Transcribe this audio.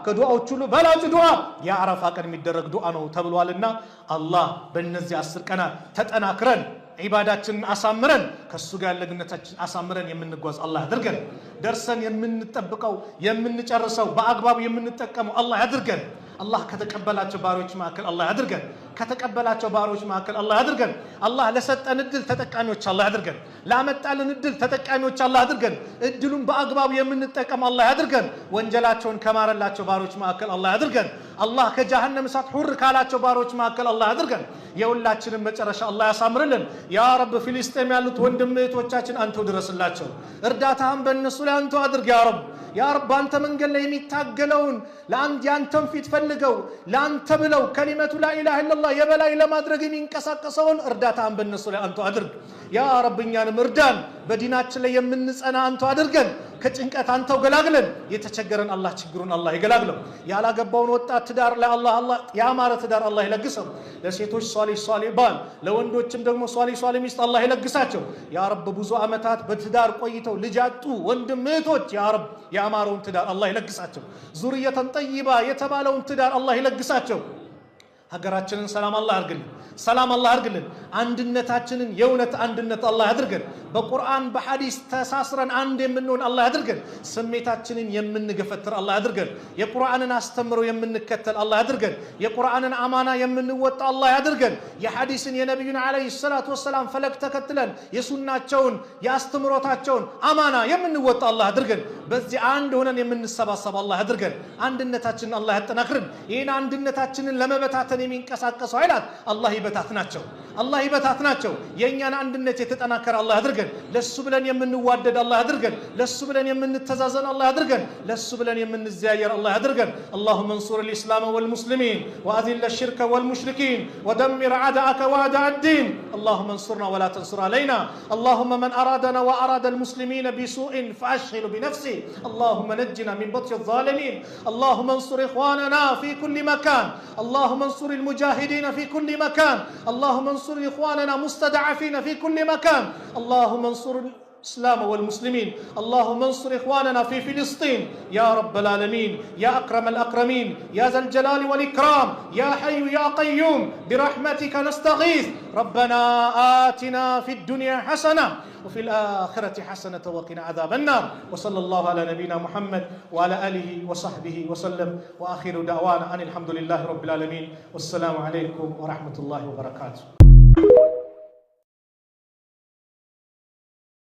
ከዱዓዎች ሁሉ በላጭ ዱዓ የአረፋ ቀን የሚደረግ ዱዓ ነው ተብሏልና አላህ በእነዚህ 10 ቀናት ተጠናክረን ዒባዳችንን አሳምረን ከሱ ጋር ለግንኙነታችን አሳምረን የምንጓዝ አላህ ያድርገን። ደርሰን የምንጠብቀው የምንጨርሰው በአግባቡ የምንጠቀመው አላህ ያድርገን። አላህ ከተቀበላቸው ባሮች መካከል አላህ ያድርገን። ከተቀበላቸው ባሮች መካከል አላህ ያድርገን። አላህ ለሰጠን እድል ተጠቃሚዎች አላህ ያድርገን። ላመጣልን እድል ተጠቃሚዎች አላህ ያድርገን። እድሉን በአግባቡ የምንጠቀም አላህ ያድርገን። ወንጀላቸውን ከማረላቸው ባሮች መካከል አላህ ያድርገን። አላህ ከጀሃነም እሳት ሁር ካላቸው ባሮች መካከል አላህ ያድርገን። የሁላችንን መጨረሻ አላህ ያሳምርልን። ያ ረብ ፍልስጤም ያሉት ወንድም እህቶቻችን አንተው ድረስላቸው። እርዳታህን በእነሱ ላይ አንተው አድርግ ያ ረብ። ያ ረብ አንተ መንገድ ላይ የሚታገለውን ለአንድ ያንተን ፊት ፈልገው ለአንተ ብለው ከሊመቱ ላኢላሃ ኢላላህ የበላይ ለማድረግ የሚንቀሳቀሰውን እርዳታህን በእነሱ ላይ አንተው አድርግ ያ ረብ። እኛንም እርዳን። በዲናችን ላይ የምንጸና አንተው አድርገን። ከጭንቀት አንተው ገላግለን። የተቸገረን አላህ ችግሩን አላህ ይገላግለው። ያላገባውን ወጣት ትዳር ላይ አላህ ያማረ ትዳር አላህ ይለግሰው። ለሴቶች ሷሊህ ባል፣ ለወንዶችም ደግሞ ሷሊህ ሚስት አላህ ይለግሳቸው ያ ረብ። ብዙ ዓመታት በትዳር ቆይተው ልጅ ያጡ ወንድም እህቶች ያ ረብ ያማረውን ትዳር አላህ ይለግሳቸው። ዙርየተን ጠይባ የተባለውን ትዳር አላህ ይለግሳቸው። ሀገራችንን ሰላም አላህ ያርግልን። ሰላም አላህ ያርግልን። አንድነታችንን የእውነት አንድነት አላህ ያድርገን። በቁርአን በሐዲስ ተሳስረን አንድ የምንሆን አላህ ያድርገን። ስሜታችንን የምንገፈትር አላህ ያድርገን። የቁርአንን አስተምሮ የምንከተል አላህ ያድርገን። የቁርአንን አማና የምንወጣ አላህ ያድርገን። የሐዲስን የነብዩን አለይሂ ሰላቱ ወሰላም ፈለግ ተከትለን የሱናቸውን የአስተምሮታቸውን አማና የምንወጣ አላህ ያድርገን። በዚህ አንድ ሆነን የምንሰባሰብ አላህ ያድርገን። አንድነታችንን አላህ ያጠናክርን። ይህን አንድነታችንን ለመበታተን የሚንቀሳቀሰው ኃይላት አላህ ይበታትናቸው፣ አላህ ይበታትናቸው። የእኛን አንድነት የተጠናከረ አላህ ያድርገን። ለሱ ብለን የምንዋደድ አላህ ያድርገን። ለሱ ብለን የምንተዛዘን አላህ ያድርገን። ለሱ ብለን የምንዘያየር አላህ ያድርገን። اللهم انصر الإسلام والمسلمين وأذل الشرك والمشركين ودمر أعداءك وأعداء الدين. اللهم انصرنا ولا تنصر علينا. اللهم من أرادنا وأراد المسلمين بسوء فأشغل بنفسه. اللهم نجنا من بطش الظالمين. اللهم انصر إخواننا في كل مكان. اللهم انصر المجاهدين في كل مكان. اللهم انصر إخواننا مستضعفين في كل مكان. اللهم انصر الإسلام والمسلمين. اللهم انصر إخواننا في فلسطين يا رب العالمين يا أكرم الأكرمين يا ذا الجلال والإكرام يا حي يا قيوم برحمتك نستغيث. ربنا آتنا في الدنيا حسنة وفي الآخرة حسنة وقنا عذاب النار. وصلى الله على نبينا محمد وعلى آله وصحبه وسلم وآخر دعوانا أن الحمد لله رب العالمين والسلام عليكم ورحمة الله وبركاته.